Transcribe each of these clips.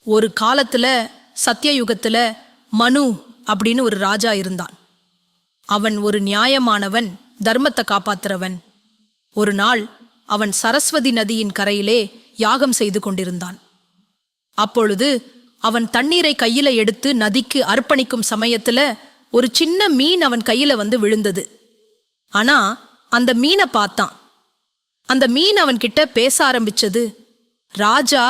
ஒரு காலத்துல சத்தியயுகத்துல மனு அப்படின்னு ஒரு ராஜா இருந்தான். அவன் ஒரு நியாயமானவன், தர்மத்தை காப்பாத்துறவன். ஒரு நாள் அவன் சரஸ்வதி நதியின் கரையிலே யாகம் செய்து கொண்டிருந்தான். அப்பொழுது அவன் தண்ணீரை கையில எடுத்து நதிக்கு அர்ப்பணிக்கும் சமயத்துல ஒரு சின்ன மீன் அவன் கையில வந்து விழுந்தது. ஆனா அந்த மீனை பார்த்தான். அந்த மீன் அவன் கிட்ட பேச ஆரம்பிச்சது. ராஜா,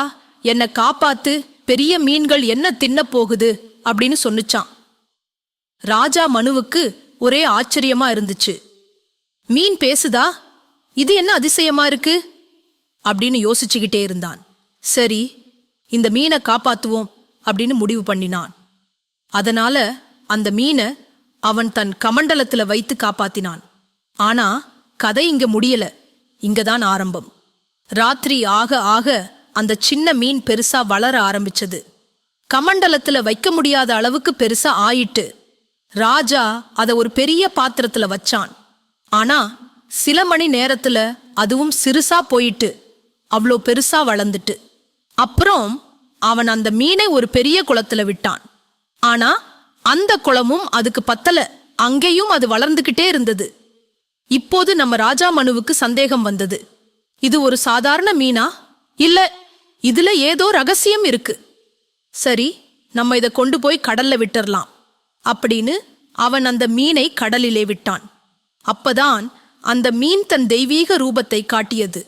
என்னை காப்பாத்து, பெரிய மீன்கள் என்ன தின்ன போகுது அப்படின்னு சொன்னுச்சான். ராஜா மனுவுக்கு ஒரே ஆச்சரியமா இருந்துச்சு. மீன் பேசுதா? இது என்ன அதிசயமா இருக்கு அப்படின்னு யோசிச்சுக்கிட்டே இருந்தான். சரி, இந்த மீனை காப்பாத்துவோம் அப்படின்னு முடிவு பண்ணினான். அதனால அந்த மீனை அவன் தன் கமண்டலத்துல வைத்து காப்பாத்தினான். ஆனா கதை இங்க முடியல, இங்கதான் ஆரம்பம். ராத்திரி ஆக ஆக அந்த சின்ன மீன் பெருசா வளர ஆரம்பிச்சது. கமண்டலத்துல வைக்க முடியாத அளவுக்கு பெருசா ஆயிட்டு. ராஜா அதை ஒரு பெரிய பாத்திரத்துல வச்சான். ஆனா சில மணி நேரத்துல அதுவும் சிறுசா போயிட்டு அவ்வளோ பெருசா வளர்ந்துட்டு. அப்புறம் அவன் அந்த மீனை ஒரு பெரிய குளத்துல விட்டான். ஆனா அந்த குளமும் அதுக்கு பத்தல, அங்கேயும் அது வளர்ந்துகிட்டே இருந்தது. இப்போது நம்ம ராஜா மனுவுக்கு சந்தேகம் வந்தது. இது ஒரு சாதாரண மீனா, இல்ல இதுல ஏதோ ரகசியம் இருக்கு. சரி, நம்ம இதை கொண்டு போய் கடல்ல விட்டுறலாம் அப்படின்னு அவன் அந்த மீனை கடலிலே விட்டான். அப்பதான் அந்த மீன் தன் தெய்வீக ரூபத்தை காட்டியது.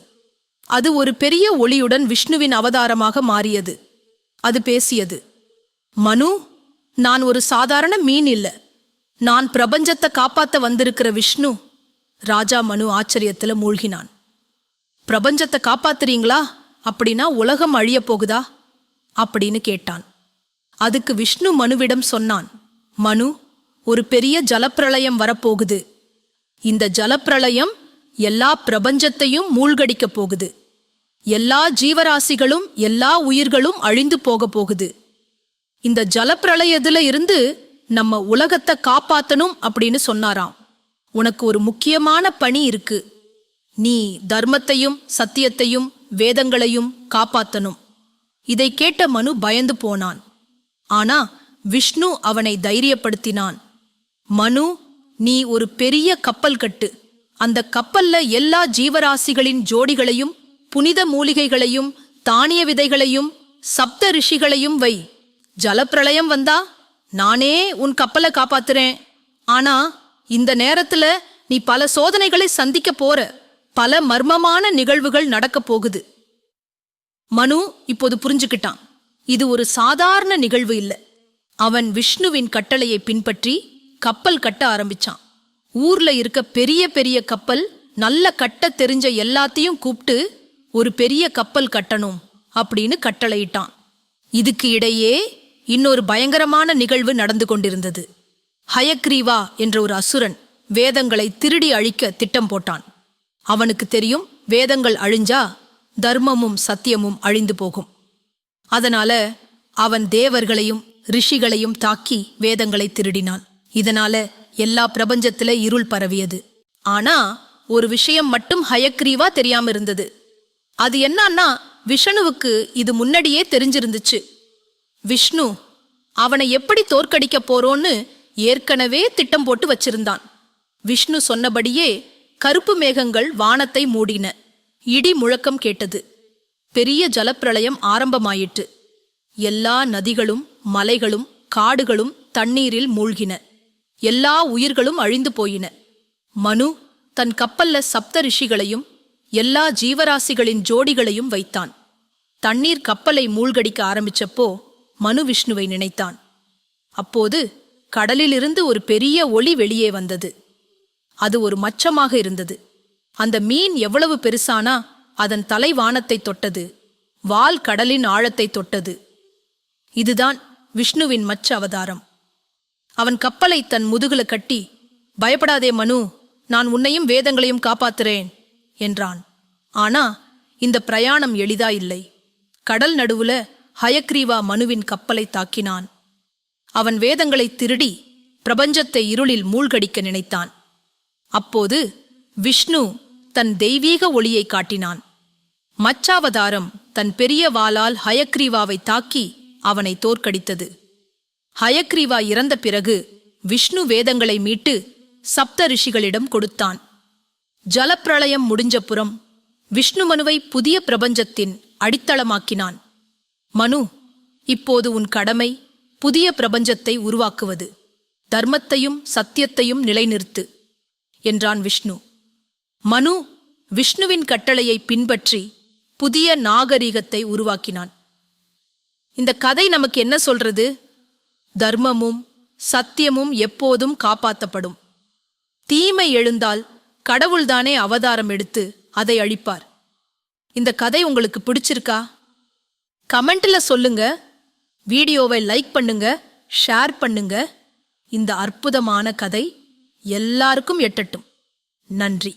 அது ஒரு பெரிய ஒளியுடன் விஷ்ணுவின் அவதாரமாக மாறியது. அது பேசியது. மனு, நான் ஒரு சாதாரண மீன் இல்ல, நான் பிரபஞ்சத்தை காப்பாத்த வந்திருக்கிற விஷ்ணு. ராஜா மனு ஆச்சரியத்துல மூழ்கினான். பிரபஞ்சத்தை காப்பாத்துறீங்களா? அப்படின்னா உலகம் அழிய போகுதா அப்படின்னு கேட்டான். அதுக்கு விஷ்ணு மனுவிடம் சொன்னான், மனு, ஒரு பெரிய ஜலப்பிரளயம் வரப்போகுது. இந்த ஜலப்பிரளயம் எல்லா பிரபஞ்சத்தையும் மூழ்கடிக்க போகுது. எல்லா ஜீவராசிகளும் எல்லா உயிர்களும் அழிந்து போக போகுது. இந்த ஜலப்பிரளயத்துல இருந்து நம்ம உலகத்தை காப்பாத்தணும் அப்படின்னு சொன்னாராம். உனக்கு ஒரு முக்கியமான பணி இருக்கு. நீ தர்மத்தையும் சத்தியத்தையும் வேதங்களையும் காப்பாத்தணும். இதை கேட்ட மனு பயந்து போனான். ஆனா விஷ்ணு அவனை தைரியப்படுத்தினான். மனு, நீ ஒரு பெரிய கப்பல் கட்டு. அந்த கப்பல்ல எல்லா ஜீவராசிகளின் ஜோடிகளையும், புனித மூலிகைகளையும், தானிய விதைகளையும், சப்த ரிஷிகளையும் வை. ஜலப்பிரளயம் வந்தா நானே உன் கப்பலை காப்பாத்துறேன். ஆனா இந்த நேரத்துல நீ பல சோதனைகளை சந்திக்க போற. பல மர்மமான நிகழ்வுகள் நடக்க போகுது. மனு இப்போது புரிஞ்சுக்கிட்டான், இது ஒரு சாதாரண நிகழ்வு இல்ல. அவன் விஷ்ணுவின் கட்டளையை பின்பற்றி கப்பல் கட்ட ஆரம்பிச்சான். ஊர்ல இருக்க பெரிய பெரிய கப்பல், நல்ல கட்ட தெரிஞ்ச எல்லாத்தையும் கூப்பிட்டு ஒரு பெரிய கப்பல் கட்டணும் அப்படின்னு கட்டளையிட்டான். இதுக்கு இடையே இன்னொரு பயங்கரமான நிகழ்வு நடந்து கொண்டிருந்தது. ஹயக்ரீவா என்ற ஒரு அசுரன் வேதங்களை திருடி அழிக்க திட்டம் போட்டான். அவனுக்கு தெரியும், வேதங்கள் அழிஞ்சா தர்மமும் சத்தியமும் அழிந்து போகும். அதனால அவன் தேவர்களையும் ரிஷிகளையும் தாக்கி வேதங்களை திருடினான். இதனால எல்லா பிரபஞ்சத்துல இருள் பரவியது. ஆனா ஒரு விஷயம் மட்டும் ஹயக்ரீவா தெரியாம இருந்தது. அது என்னன்னா, விஷ்ணுவுக்கு இது முன்னாடியே தெரிஞ்சிருந்துச்சு. விஷ்ணு அவனை எப்படி தோற்கடிக்க போறோன்னு ஏற்கனவே திட்டம் போட்டு வச்சிருந்தான். விஷ்ணு சொன்னபடியே கருப்பு மேகங்கள் வானத்தை மூடின. இடி முழக்கம் கேட்டது. பெரிய ஜலப்பிரளயம் ஆரம்பமாயிற்று. எல்லா நதிகளும் மலைகளும் காடுகளும் தண்ணீரில் மூழ்கின. எல்லா உயிர்களும் அழிந்து போயின. மனு தன் கப்பல்ல சப்த ரிஷிகளையும் எல்லா ஜீவராசிகளின் ஜோடிகளையும் வைத்தான். தண்ணீர் கப்பலை மூழ்கடிக்க ஆரம்பிச்சப்போ மனு விஷ்ணுவை நினைத்தான். அப்போது கடலிலிருந்து ஒரு பெரிய ஒளி வெளியே வந்தது. அது ஒரு மச்சமாக இருந்தது. அந்த மீன் எவ்வளவு பெருசானா, அதன் தலை வானத்தை தொட்டது, வால் கடலின் ஆழத்தை தொட்டது. இதுதான் விஷ்ணுவின் மச்ச அவதாரம். அவன் கப்பலை தன் முதுகுல கட்டி, பயப்படாதே மனு, நான் உன்னையும் வேதங்களையும் காப்பாத்துறேன் என்றான். ஆனா இந்த பிரயாணம் எளிதா இல்லை. கடல் நடுவுல ஹயக்ரீவா மனுவின் கப்பலை தாக்கினான். அவன் வேதங்களை திருடி பிரபஞ்சத்தை இருளில் மூழ்கடிக்க நினைத்தான். அப்போது விஷ்ணு தன் தெய்வீக ஒளியை காட்டினான். மச்சாவதாரம் தன் பெரிய வாளால் ஹயக்ரீவாவை தாக்கி அவனை தோற்கடித்தது. ஹயக்ரீவா இறந்த பிறகு விஷ்ணு வேதங்களை மீட்டு சப்த ரிஷிகளிடம் கொடுத்தான். ஜலப்பிரளயம் முடிஞ்சப்புறம் விஷ்ணு மனுவை புதிய பிரபஞ்சத்தின் அடித்தளமாக்கினான். மனு, இப்போது உன் கடமை புதிய பிரபஞ்சத்தை உருவாக்குவது. தர்மத்தையும் சத்தியத்தையும் நிலைநிறுத்து என்றான் விஷ்ணு. மனு விஷ்ணுவின் கட்டளையை பின்பற்றி புதிய நாகரீகத்தை உருவாக்கினான். இந்த கதை நமக்கு என்ன சொல்றது? தர்மமும் சத்தியமும் எப்போதும் காப்பாற்றப்படும். தீமை எழுந்தால் கடவுள்தானே அவதாரம் எடுத்து அதை அழிப்பார். இந்த கதை உங்களுக்கு பிடிச்சிருக்கா? கமெண்ட்ல சொல்லுங்க. வீடியோவை லைக் பண்ணுங்க, ஷேர் பண்ணுங்க. இந்த அற்புதமான கதை எல்லாருக்கும் எட்டட்டும். நன்றி.